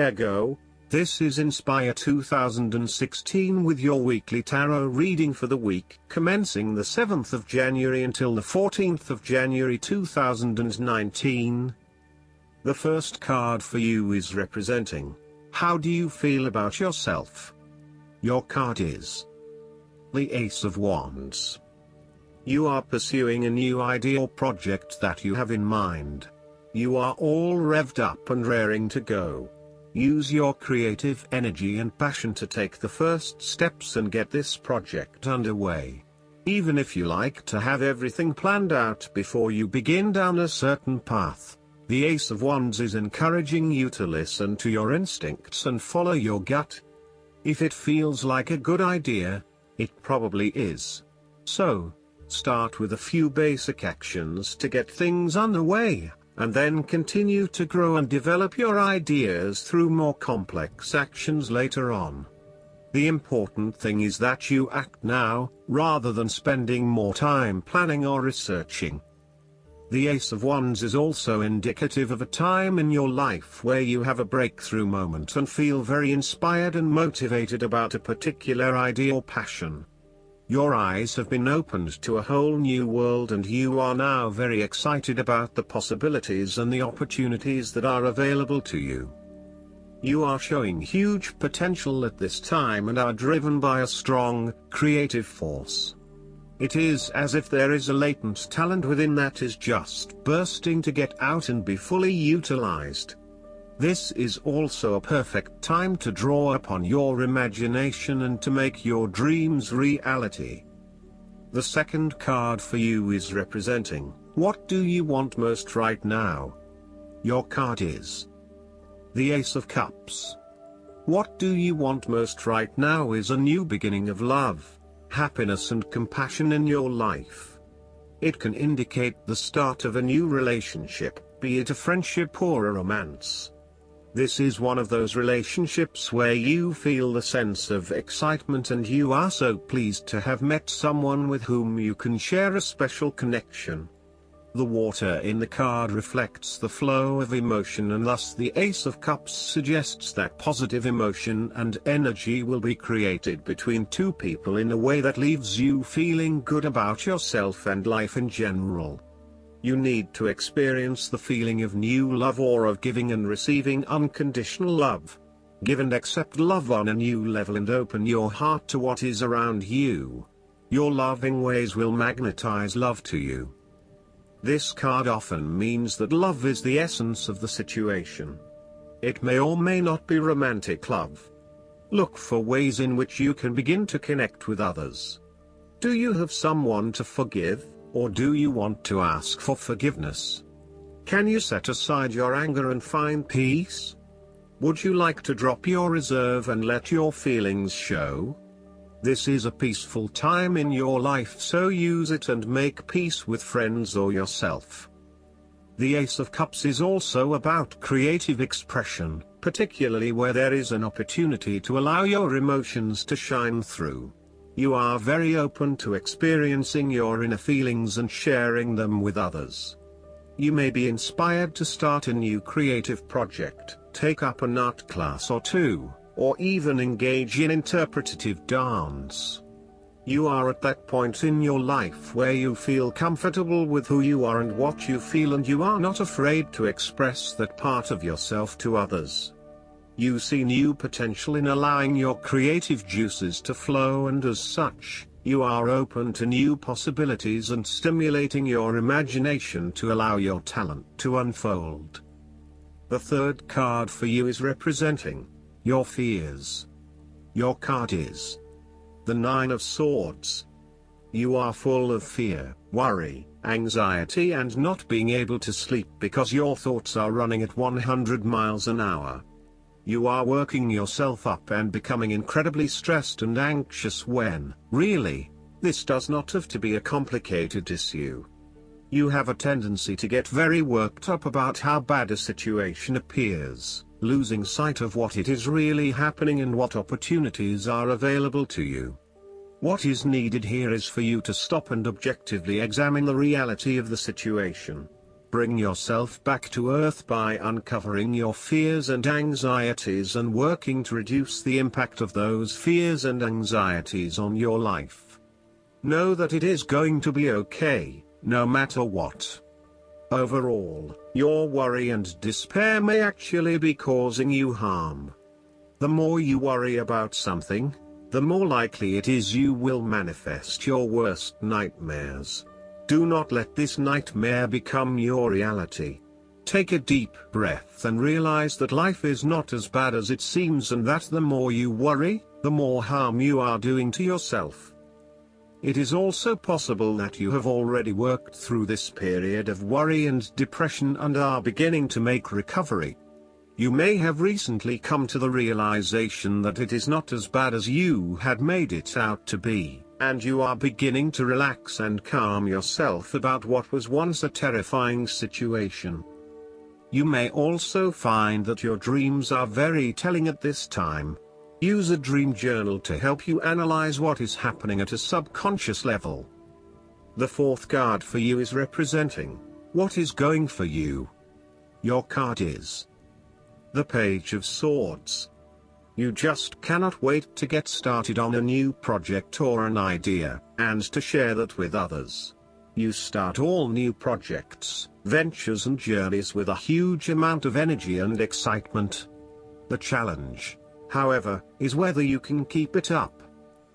Virgo. This is Inspire 2016 with your weekly tarot reading for the week commencing the 7th of January until the 14th of January 2019. The first card for you is representing, how do you feel about yourself? Your card is the Ace of Wands. You are pursuing a new idea or project that you have in mind. You are all revved up and raring to go. Use your creative energy and passion to take the first steps and get this project underway. Even if you like to have everything planned out before you begin down a certain path, the Ace of Wands is encouraging you to listen to your instincts and follow your gut. If it feels like a good idea, it probably is. So, start with a few basic actions to get things underway, and then continue to grow and develop your ideas through more complex actions later on. The important thing is that you act now, rather than spending more time planning or researching. The Ace of Wands is also indicative of a time in your life where you have a breakthrough moment and feel very inspired and motivated about a particular idea or passion. Your eyes have been opened to a whole new world and you are now very excited about the possibilities and the opportunities that are available to you. You are showing huge potential at this time and are driven by a strong, creative force. It is as if there is a latent talent within that is just bursting to get out and be fully utilized. This is also a perfect time to draw upon your imagination and to make your dreams reality. The second card for you is representing, what do you want most right now? Your card is the Ace of Cups. What do you want most right now is a new beginning of love, happiness and compassion in your life. It can indicate the start of a new relationship, be it a friendship or a romance. This is one of those relationships where you feel the sense of excitement and you are so pleased to have met someone with whom you can share a special connection. The water in the card reflects the flow of emotion and thus the Ace of Cups suggests that positive emotion and energy will be created between two people in a way that leaves you feeling good about yourself and life in general. You need to experience the feeling of new love or of giving and receiving unconditional love. Give and accept love on a new level and open your heart to what is around you. Your loving ways will magnetize love to you. This card often means that love is the essence of the situation. It may or may not be romantic love. Look for ways in which you can begin to connect with others. Do you have someone to forgive? Or do you want to ask for forgiveness? Can you set aside your anger and find peace? Would you like to drop your reserve and let your feelings show? This is a peaceful time in your life, so use it and make peace with friends or yourself. The Ace of Cups is also about creative expression, particularly where there is an opportunity to allow your emotions to shine through. You are very open to experiencing your inner feelings and sharing them with others. You may be inspired to start a new creative project, take up an art class or two, or even engage in interpretative dance. You are at that point in your life where you feel comfortable with who you are and what you feel, and you are not afraid to express that part of yourself to others. You see new potential in allowing your creative juices to flow, and as such, you are open to new possibilities and stimulating your imagination to allow your talent to unfold. The third card for you is representing your fears. Your card is the Nine of Swords. You are full of fear, worry, anxiety and not being able to sleep because your thoughts are running at 100 miles an hour. You are working yourself up and becoming incredibly stressed and anxious when, really, this does not have to be a complicated issue. You have a tendency to get very worked up about how bad a situation appears, losing sight of what it is really happening and what opportunities are available to you. What is needed here is for you to stop and objectively examine the reality of the situation. bring yourself back to earth by uncovering your fears and anxieties and working to reduce the impact of those fears and anxieties on your life. Know that it is going to be okay, no matter what. Overall, your worry and despair may actually be causing you harm. The more you worry about something, the more likely it is you will manifest your worst nightmares. Do not let this nightmare become your reality. Take a deep breath and realize that life is not as bad as it seems, and that the more you worry, the more harm you are doing to yourself. It is also possible that you have already worked through this period of worry and depression and are beginning to make recovery. You may have recently come to the realization that it is not as bad as you had made it out to be, and you are beginning to relax and calm yourself about what was once a terrifying situation. You may also find that your dreams are very telling at this time. Use a dream journal to help you analyze what is happening at a subconscious level. The fourth card for you is representing what is going for you. Your card is the Page of Swords. You just cannot wait to get started on a new project or an idea, and to share that with others. You start all new projects, ventures and journeys with a huge amount of energy and excitement. The challenge, however, is whether you can keep it up.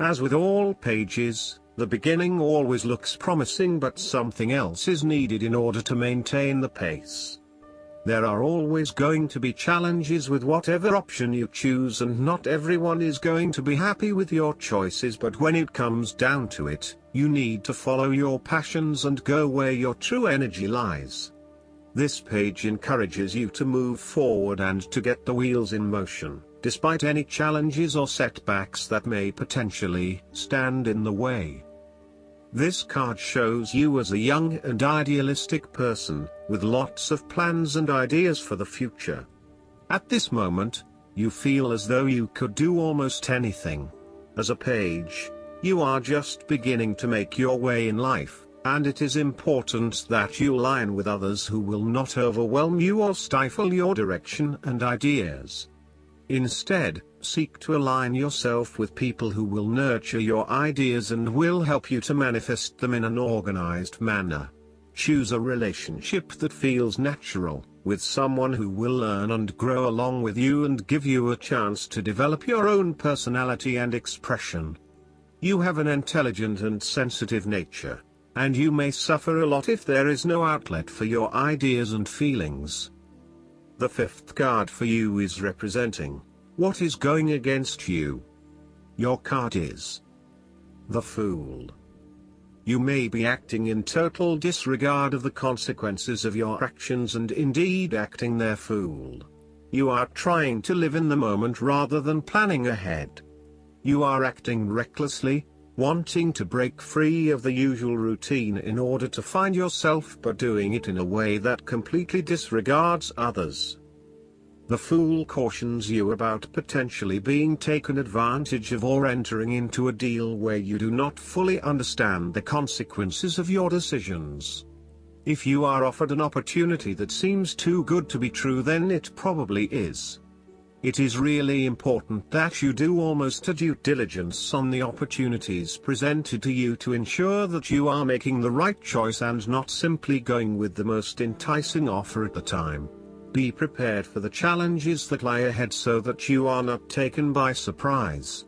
As with all pages, the beginning always looks promising, but something else is needed in order to maintain the pace. There are always going to be challenges with whatever option you choose, and not everyone is going to be happy with your choices, but when it comes down to it, you need to follow your passions and go where your true energy lies. This page encourages you to move forward and to get the wheels in motion, despite any challenges or setbacks that may potentially stand in the way. This card shows you as a young and idealistic person, with lots of plans and ideas for the future. At this moment, you feel as though you could do almost anything. As a page, you are just beginning to make your way in life, and it is important that you align with others who will not overwhelm you or stifle your direction and ideas. Instead, seek to align yourself with people who will nurture your ideas and will help you to manifest them in an organized manner. Choose a relationship that feels natural, with someone who will learn and grow along with you and give you a chance to develop your own personality and expression. You have an intelligent and sensitive nature, and you may suffer a lot if there is no outlet for your ideas and feelings. The fifth card for you is representing what is going against you. Your card is the Fool. You may be acting in total disregard of the consequences of your actions and indeed acting their fool. You are trying to live in the moment rather than planning ahead. You are acting recklessly, wanting to break free of the usual routine in order to find yourself, but doing it in a way that completely disregards others. The Fool cautions you about potentially being taken advantage of or entering into a deal where you do not fully understand the consequences of your decisions. If you are offered an opportunity that seems too good to be true, then it probably is. It is really important that you do almost a due diligence on the opportunities presented to you to ensure that you are making the right choice and not simply going with the most enticing offer at the time. Be prepared for the challenges that lie ahead so that you are not taken by surprise.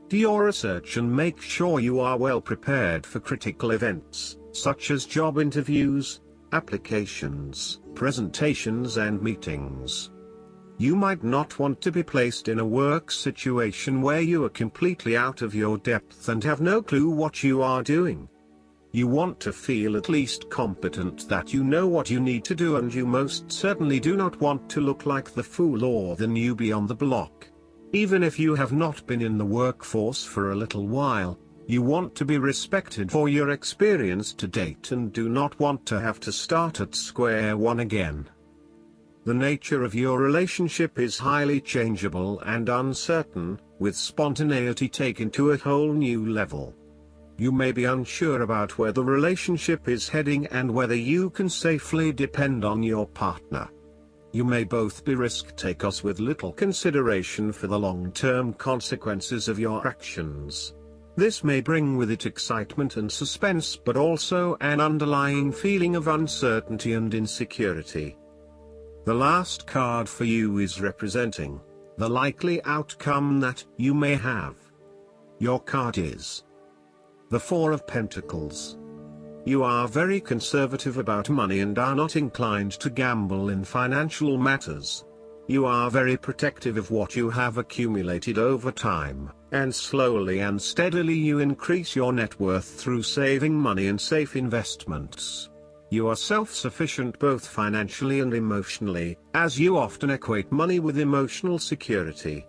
Do your research and make sure you are well prepared for critical events, such as job interviews, applications, presentations and meetings. You might not want to be placed in a work situation where you are completely out of your depth and have no clue what you are doing. You want to feel at least competent, that you know what you need to do, and you most certainly do not want to look like the fool or the newbie on the block. Even if you have not been in the workforce for a little while, you want to be respected for your experience to date and do not want to have to start at square one again. The nature of your relationship is highly changeable and uncertain, with spontaneity taken to a whole new level. You may be unsure about where the relationship is heading and whether you can safely depend on your partner. You may both be risk takers with little consideration for the long-term consequences of your actions. This may bring with it excitement and suspense, but also an underlying feeling of uncertainty and insecurity. The last card for you is representing the likely outcome that you may have. Your card is the Four of Pentacles. You are very conservative about money and are not inclined to gamble in financial matters. You are very protective of what you have accumulated over time, and slowly and steadily you increase your net worth through saving money and safe investments. You are self-sufficient both financially and emotionally, as you often equate money with emotional security.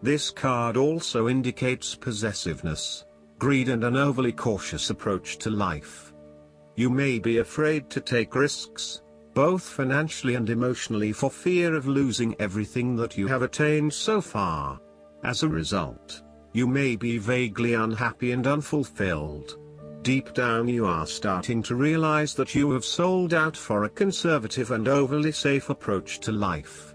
This card also indicates possessiveness, greed and an overly cautious approach to life. You may be afraid to take risks, both financially and emotionally, for fear of losing everything that you have attained so far. As a result, you may be vaguely unhappy and unfulfilled. Deep down you are starting to realize that you have sold out for a conservative and overly safe approach to life.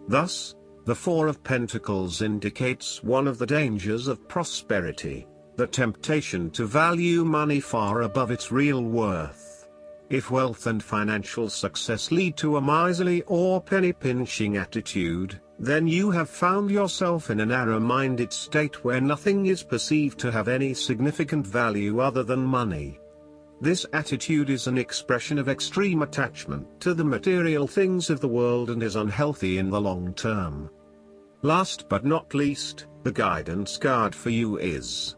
Thus, the Four of Pentacles indicates one of the dangers of prosperity: the temptation to value money far above its real worth. If wealth and financial success lead to a miserly or penny-pinching attitude, then you have found yourself in a narrow-minded state where nothing is perceived to have any significant value other than money. This attitude is an expression of extreme attachment to the material things of the world and is unhealthy in the long term. Last but not least, the guidance card for you is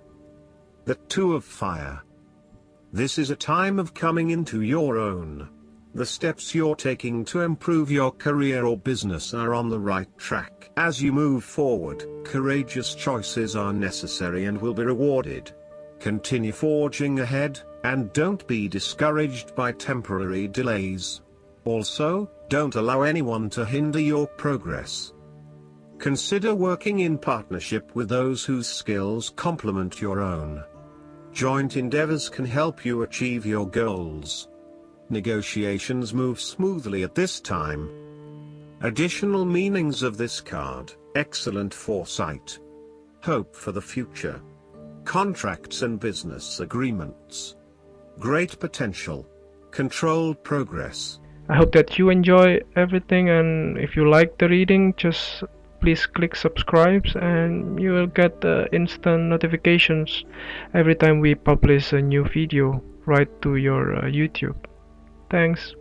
the Two of Fire. This is a time of coming into your own. The steps you're taking to improve your career or business are on the right track. As you move forward, courageous choices are necessary and will be rewarded. Continue forging ahead, and don't be discouraged by temporary delays. Also, don't allow anyone to hinder your progress. Consider working in partnership with those whose skills complement your own. Joint endeavors can help you achieve your goals. Negotiations move smoothly at this time. Additional meanings of this card: excellent foresight, hope for the future, contracts and business agreements, great potential, controlled progress. I hope that you enjoy everything, and if you like the reading, just please click subscribe and you will get instant notifications every time we publish a new video right to your YouTube. Thanks.